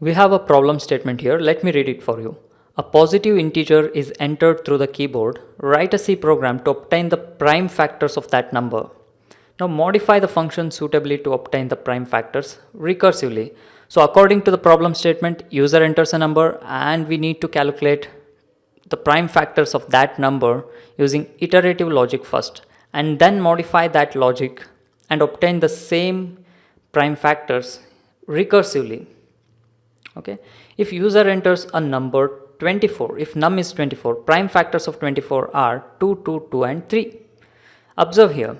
We have a problem statement here. Let me read it for you. A positive integer is entered through the keyboard. Write a C program to obtain the prime factors of that number. Now modify the function suitably to obtain the prime factors recursively. So according to the problem statement, user enters a number and we need to calculate the prime factors of that number using iterative logic first, and then modify that logic and obtain the same prime factors recursively. Okay, if user enters a number 24, if num is 24, prime factors of 24 are 2, 2, 2 and 3. Observe here,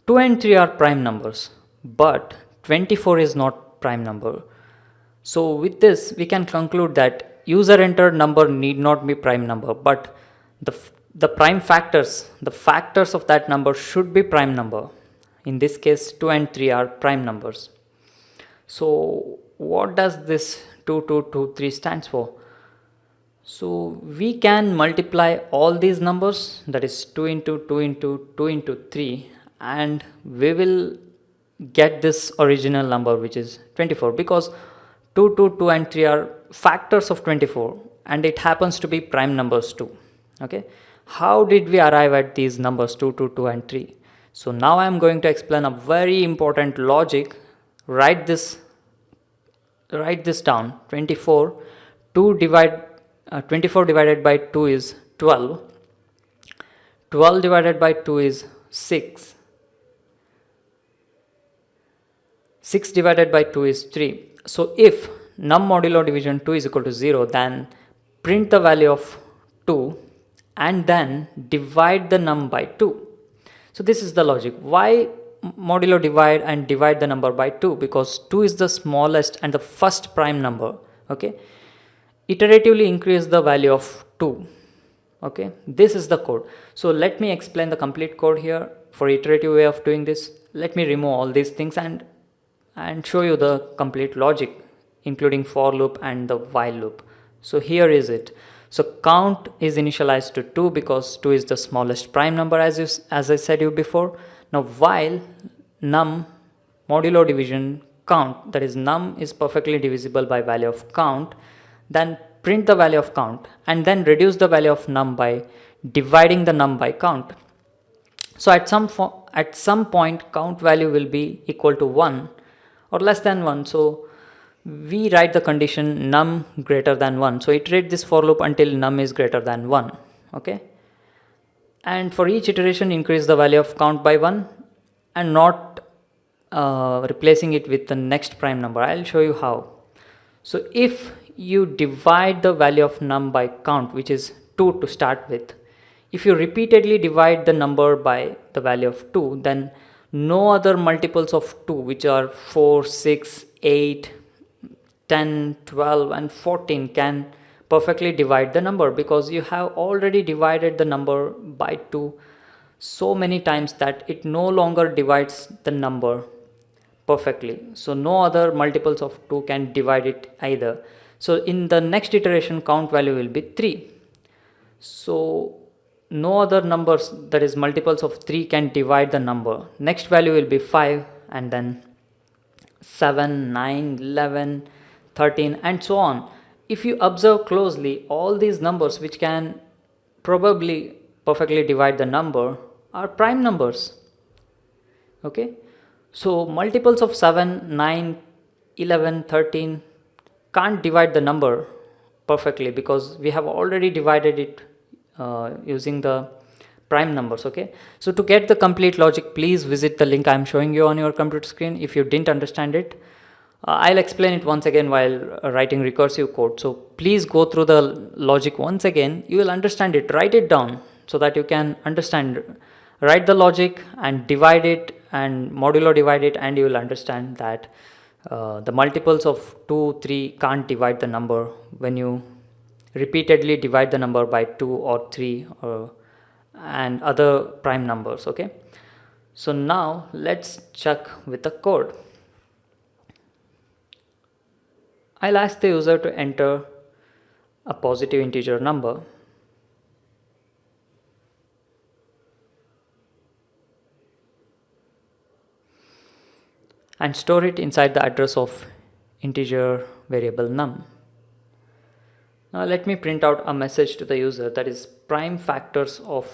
2 and 3 are prime numbers, but 24 is not prime number. So with this we can conclude that user entered number need not be prime number, but the prime factors, the factors of that number should be prime number. In this case 2 and 3 are prime numbers. So what does this 2, 2, 2, 3 stands for? So we can multiply all these numbers, that is 2 into 2 into 2 into 3, and we will get this original number which is 24, because 2, 2, 2 and 3 are factors of 24 and it happens to be prime numbers too. Okay, how did we arrive at these numbers 2, 2, 2 and 3? So now I am going to explain a very important logic. Write this down. 24 divided by 2 is 12. 12 divided by 2 is 6. 6 divided by 2 is 3. So if num modulo division 2 is equal to 0, then print the value of 2 and then divide the num by 2. So this is the logic. Why modulo divide and divide the number by 2? Because 2 is the smallest and the first prime number. Okay, iteratively increase the value of 2. Okay, this is the code. So let me explain the complete code here. For iterative way of doing this, let me remove all these things and show you the complete logic, including for loop and the while loop. So here is it. So count is initialized to 2 because 2 is the smallest prime number, as I said you before. Now while num modulo division count, that is num is perfectly divisible by value of count, then print the value of count and then reduce the value of num by dividing the num by count. So at some point count value will be equal to 1 or less than 1. So we write the condition num greater than 1. So iterate this for loop until num is greater than 1. Okay, and for each iteration increase the value of count by 1 and not replacing it with the next prime number. I'll show you how. So if you divide the value of num by count, which is 2 to start with, if you repeatedly divide the number by the value of 2, then no other multiples of 2, which are 4, 6, 8, 10, 12 and 14 can perfectly divide the number, because you have already divided the number by 2 so many times that it no longer divides the number perfectly. So no other multiples of 2 can divide it either. So in the next iteration count value will be 3. So no other numbers, that is multiples of 3, can divide the number. Next value will be 5 and then 7, 9, 11, 13 and so on. If you observe closely, all these numbers which can probably perfectly divide the number are prime numbers. Okay, so multiples of 7, 9, 11, 13 can't divide the number perfectly because we have already divided it using the prime numbers. Okay, so to get the complete logic, please visit the link I am showing you on your computer screen. If you didn't understand it, I'll explain it once again while writing recursive code. So please go through the logic once again. You will understand it. Write it down so that you can understand. Write the logic and divide it and modulo divide it, and you will understand that the multiples of 2, 3 can't divide the number when you repeatedly divide the number by 2 or 3 and other prime numbers. Okay, so now let's check with the code. I'll ask the user to enter a positive integer number. And store it inside the address of integer variable num. Now let me print out a message to the user, that is prime factors of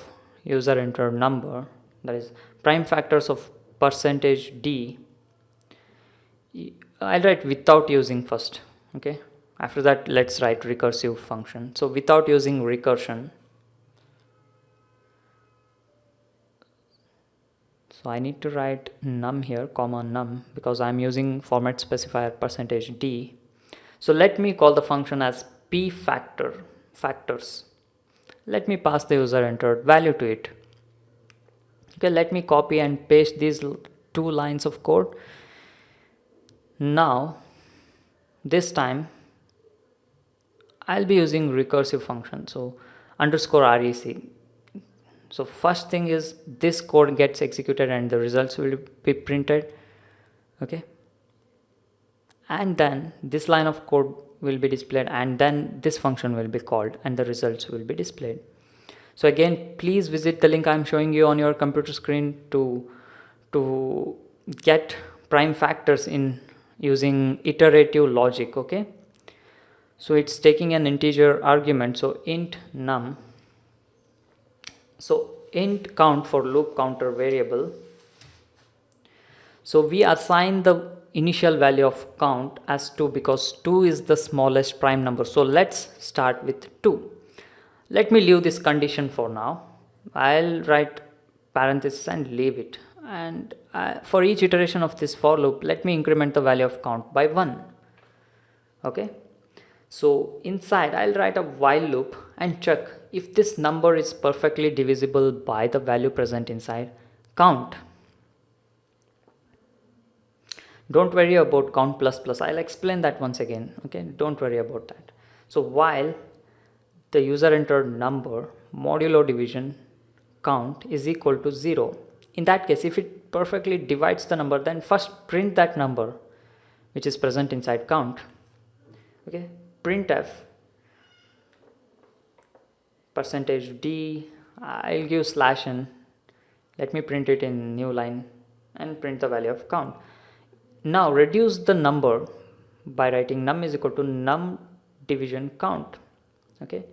user entered number, that is prime factors of %d. I'll write without using first, okay. After that let's write recursive function. So without using recursion, so I need to write num here, comma num, because I'm using format specifier %d. So let me call the function as p factors. Let me pass the user entered value to it. Okay, let me copy and paste these 2 lines of code. Now this time I'll be using recursive function, so _rec. So first thing is this code gets executed and the results will be printed, okay, and then this line of code will be displayed, and then this function will be called and the results will be displayed. So again, please visit the link I'm showing you on your computer screen to get prime factors in using iterative logic, okay. So it's taking an integer argument, so int num, so int count for loop counter variable. So we assign the initial value of count as 2 because 2 is the smallest prime number. So let's start with 2. Let me leave this condition for now. I'll write parenthesis and leave it, and for each iteration of this for loop, let me increment the value of count by 1, okay. So inside I'll write a while loop and check if this number is perfectly divisible by the value present inside count. Don't worry about count plus, I'll explain that once again, okay, don't worry about that. So while the user entered number modulo division count is equal to 0, in that case, if it perfectly divides the number, then first print that number which is present inside count, okay. Printf %d, I'll give /n, let me print it in new line and print the value of count. Now reduce the number by writing num is equal to num division count, okay.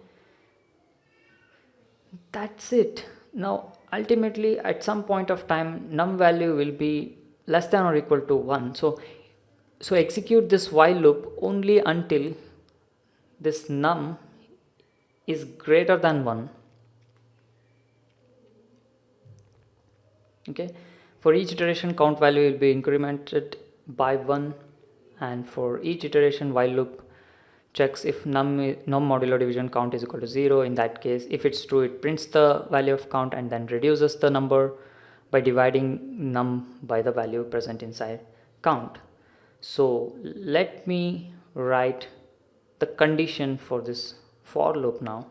That's it. Now ultimately at some point of time num value will be less than or equal to 1, so execute this while loop only until this num is greater than 1, okay. For each iteration count value will be incremented by 1, and for each iteration while loop checks if num modulo division count is equal to 0. In that case, if it's true, it prints the value of count and then reduces the number by dividing num by the value present inside count. So let me write the condition for this for loop now.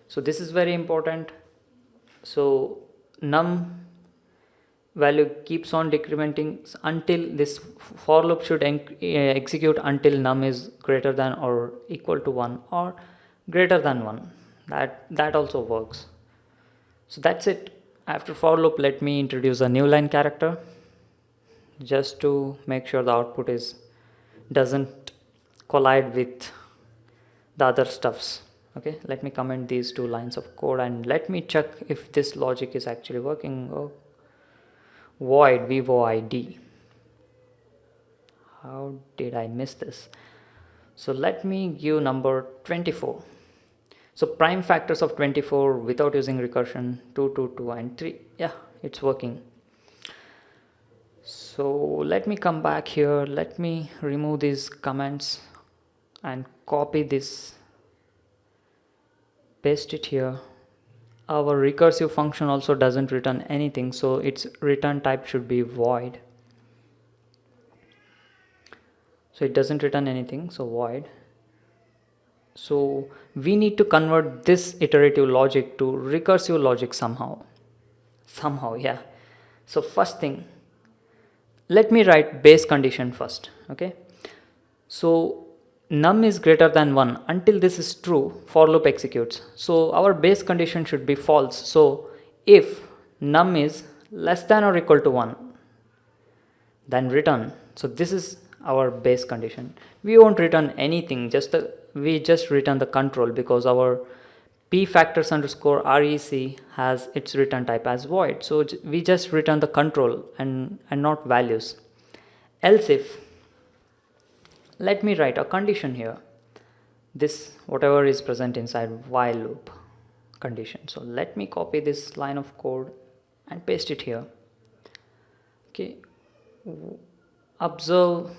So this is very important. So num value keeps on decrementing until this for loop should execute until num is greater than or equal to 1 or greater than 1. That also works. So that's it. After for loop, let me introduce a new line character just to make sure the output doesn't collide with the other stuffs, okay. Let me comment these 2 lines of code and let me check if this logic is actually working. Oh, void Viva ID, how did I miss this? So let me give number 24. So prime factors of 24 without using recursion 2, 2, 2 and 3. Yeah, it's working. So let me come back here, let me remove these comments and copy this, paste it here. Our recursive function also doesn't return anything, so its return type should be void. So it doesn't return anything, so void. So we need to convert this iterative logic to recursive logic somehow, yeah. So first thing, let me write base condition first, okay. So num is greater than 1. Until this is true, for loop executes. So our base condition should be false. So if num is less than or equal to 1, then return. So this is our base condition. We won't return anything, we just return the control, because our p factors underscore rec has its return type as void, so we just return the control and not values. Else if, let me write a condition here, this whatever is present inside while loop condition. So let me copy this line of code and paste it here. Okay, observe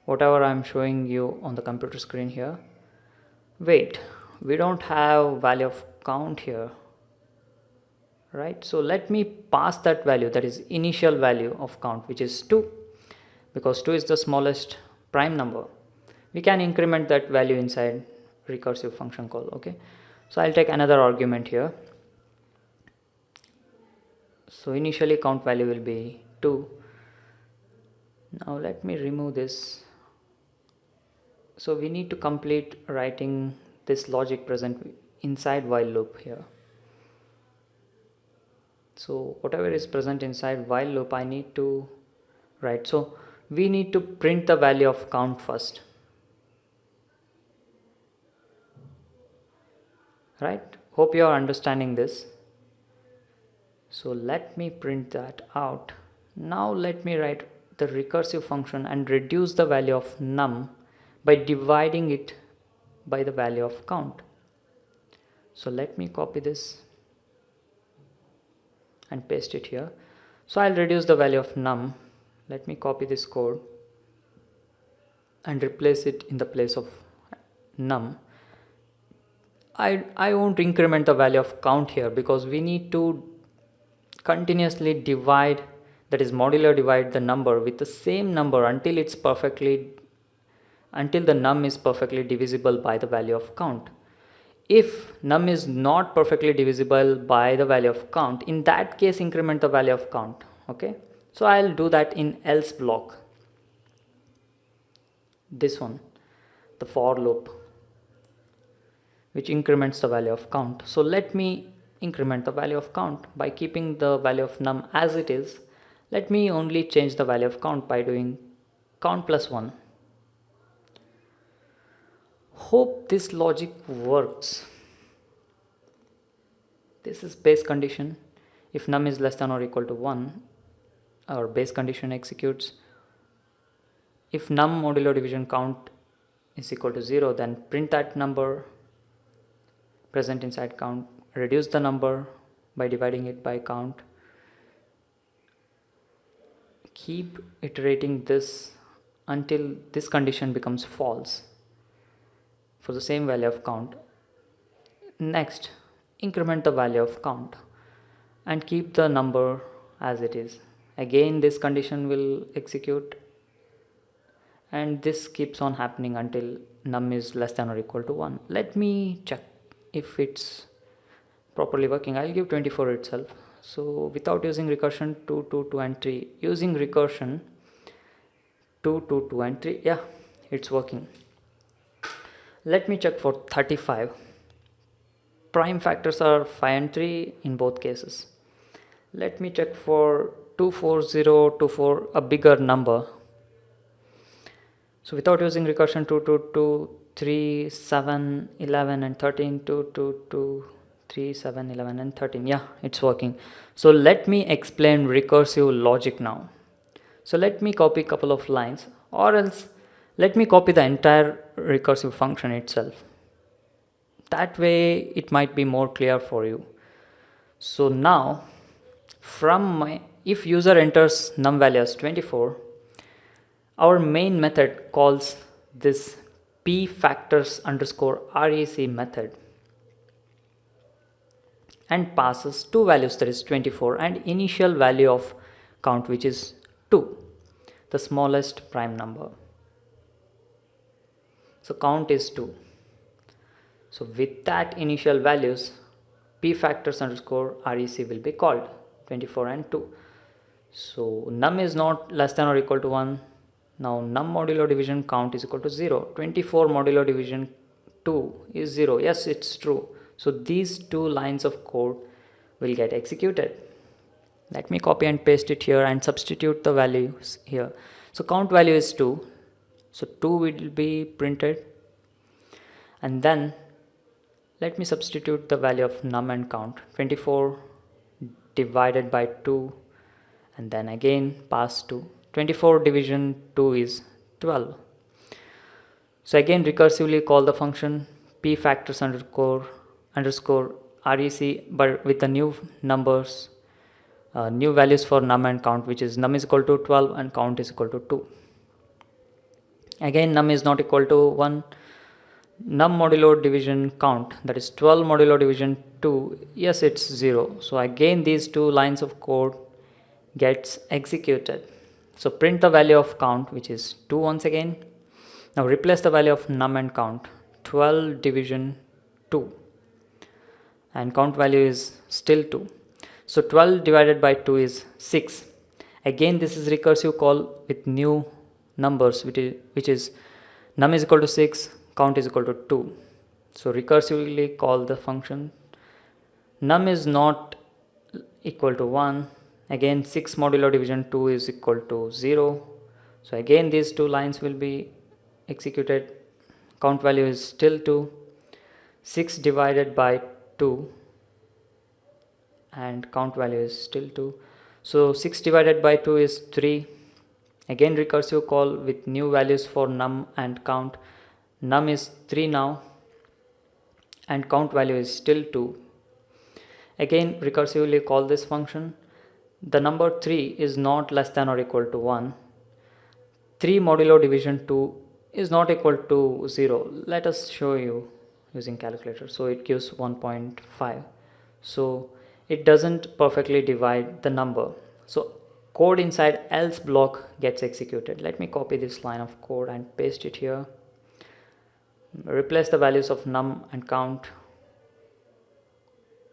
whatever I'm showing you on the computer screen here. Wait, we don't have value of count here, right? So let me pass that value, that is initial value of count, which is 2, because 2 is the smallest prime number. We can increment that value inside recursive function call. Okay, so I'll take another argument here. So initially count value will be 2. Now let me remove this. So we need to complete writing this logic present inside while loop here. So whatever is present inside while loop I need to write. So we need to print the value of count first, right? Hope you are understanding this. So let me print that out. Now let me write the recursive function and reduce the value of num by dividing it by the value of count. So let me copy this and paste it here. So I'll reduce the value of num. Let me copy this code and replace it in the place of num. I won't increment the value of count here, because we need to continuously divide, that is modular divide the number with the same number until the num is perfectly divisible by the value of count. If num is not perfectly divisible by the value of count, in that case increment the value of count. Okay, so I'll do that in else block, this one, the for loop, which increments the value of count. So let me increment the value of count by keeping the value of num as it is. Let me only change the value of count by doing count plus 1. Hope this logic works. This is base condition. If num is less than or equal to 1, our base condition executes. If num modulo division count is equal to 0, then print that number present inside count, reduce the number by dividing it by count. Keep iterating this until this condition becomes false for the same value of count. Next, increment the value of count and keep the number as it is. Again this condition will execute, and this keeps on happening until num is less than or equal to 1. Let me check if it's properly working. I'll give 24 itself. So without using recursion 2, 2, 2 and 3, using recursion 2, 2, 2 and 3, yeah, it's working. Let me check for 35. Prime factors are 5 and 3 in both cases. Let me check for 24024, a bigger number. So without using recursion 2, 2, 2, 3, 7, 11 and 13, 2, 2, 2, 3, 7, 11 and 13. Yeah, it's working. So let me explain recursive logic now. So let me copy a couple of lines, or else let me copy the entire recursive function itself. That way it might be more clear for you. So now if user enters num value as 24, our main method calls this p factors underscore rec method and passes two values, that is 24 and initial value of count, which is 2, the smallest prime number. So count is 2. So with that initial values, p factors underscore rec will be called 24 and 2. So num is not less than or equal to 1. Now num modulo division count is equal to 0. 24 modulo division 2 is 0. Yes, it's true. So these two lines of code will get executed. Let me copy and paste it here and substitute the values here. So count value is 2, so 2 will be printed, and then let me substitute the value of num and count. 24 divided by 2, and then again pass 2. 24 division 2 is 12. So again recursively call the function p factors underscore rec, but with the new numbers, new values for num and count, which is num is equal to 12 and count is equal to 2. Again num is not equal to 1. Num modulo division count, that is 12 modulo division 2, yes, it's 0. So again these two lines of code gets executed. So print the value of count, which is 2 once again. Now replace the value of num and count, 12 division 2, and count value is still 2. So 12 divided by 2 is 6. Again this is recursive call with new numbers, which is num is equal to 6, count is equal to 2. So recursively call the function. Num is not equal to 1. Again 6 modulo division 2 is equal to 0. So again these two lines will be executed. Count value is still 2. 6 divided by 2 and count value is still 2. So 6 divided by 2 is 3. Again recursive call with new values for num and count. Num is 3 now and count value is still 2. Again recursively call this function. The number 3 is not less than or equal to 1. 3 modulo division 2 is not equal to 0. Let us show you using calculator. So it gives 1.5. So it doesn't perfectly divide the number. So code inside else block gets executed. Let me copy this line of code and paste it here. Replace the values of num and count.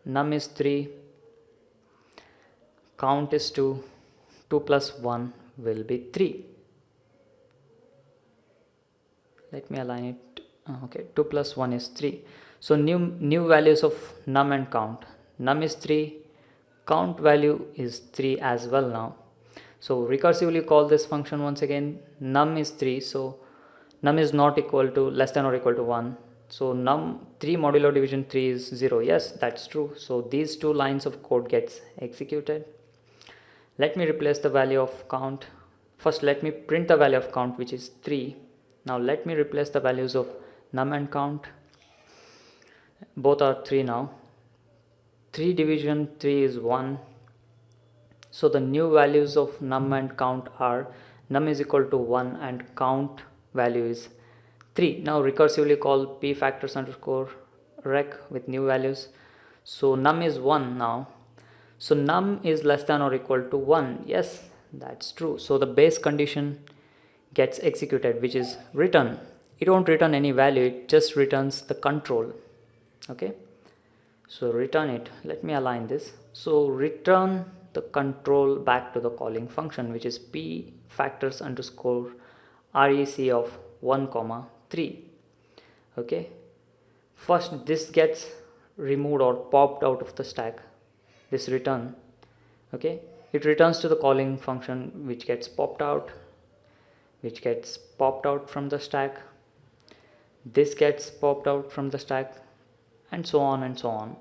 Num is 3, count is 2, 2 plus 1 will be 3. Let me align it. Okay, 2 plus 1 is 3. So new values of num and count. Num is 3, count value is 3 as well now. So recursively call this function once again. Num is 3, so num is not equal to less than or equal to 1. So num 3 modulo division 3 is 0. Yes, that's true. So these two lines of code gets executed. Let me replace the value of count. First let me print the value of count, which is 3. Now let me replace the values of num and count. Both are 3 now. 3 division 3 is 1. So the new values of num and count are num is equal to 1 and count value is 3. Now recursively call p factors underscore rec with new values. So num is 1 now. So num is less than or equal to 1. Yes, that's true. So the base condition gets executed, which is return. It won't return any value, it just returns the control. Okay, so return it. Let me align this. So return the control back to the calling function, which is p factors underscore rec of 1 comma 3. Okay, first this gets removed or popped out of the stack, this return. Okay, it returns to the calling function, which gets popped out from the stack. This gets popped out from the stack, and so on and so on.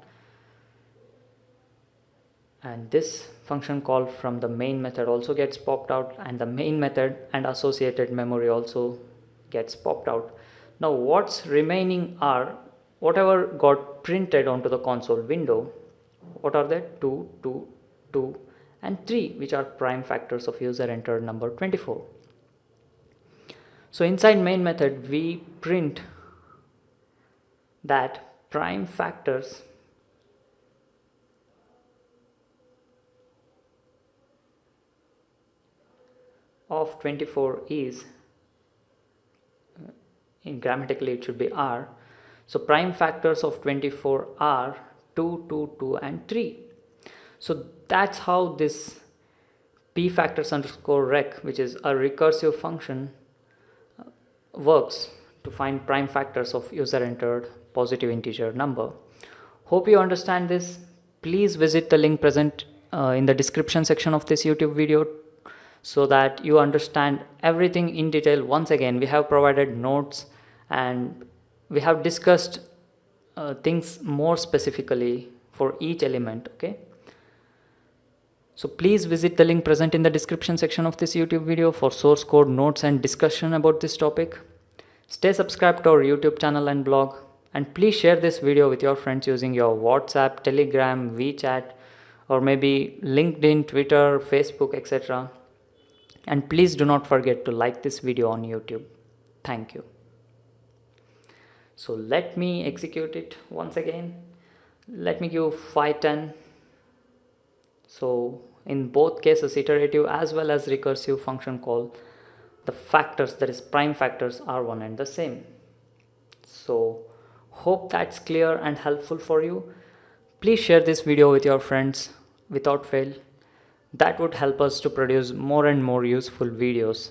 And this function call from the main method also gets popped out, and the main method and associated memory also gets popped out. Now what's remaining are whatever got printed onto the console window. What are they? 2, 2, 2 and 3, which are prime factors of user entered number 24. So inside main method we print that prime factors of 24 is, in grammatically it should be r. So prime factors of 24 are 2, 2, 2 and 3. So that's how this p factors underscore rec, which is a recursive function, works to find prime factors of user entered positive integer number. Hope you understand this. Please visit the link present in the description section of this YouTube video so that you understand everything in detail. Once again, we have provided notes and we have discussed things more specifically for each element. Okay, so please visit the link present in the description section of this YouTube video for source code, notes and discussion about this topic. Stay subscribed to our YouTube channel and blog, and please share this video with your friends using your WhatsApp, Telegram, WeChat, or maybe LinkedIn, Twitter, Facebook, etc. And please do not forget to like this video on YouTube. Thank you. So let me execute it once again. Let me give 510. So in both cases, iterative as well as recursive function call, the factors, that is prime factors, are one and the same. So hope that's clear and helpful for you. Please share this video with your friends without fail. That would help us to produce more and more useful videos.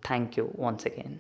Thank you once again.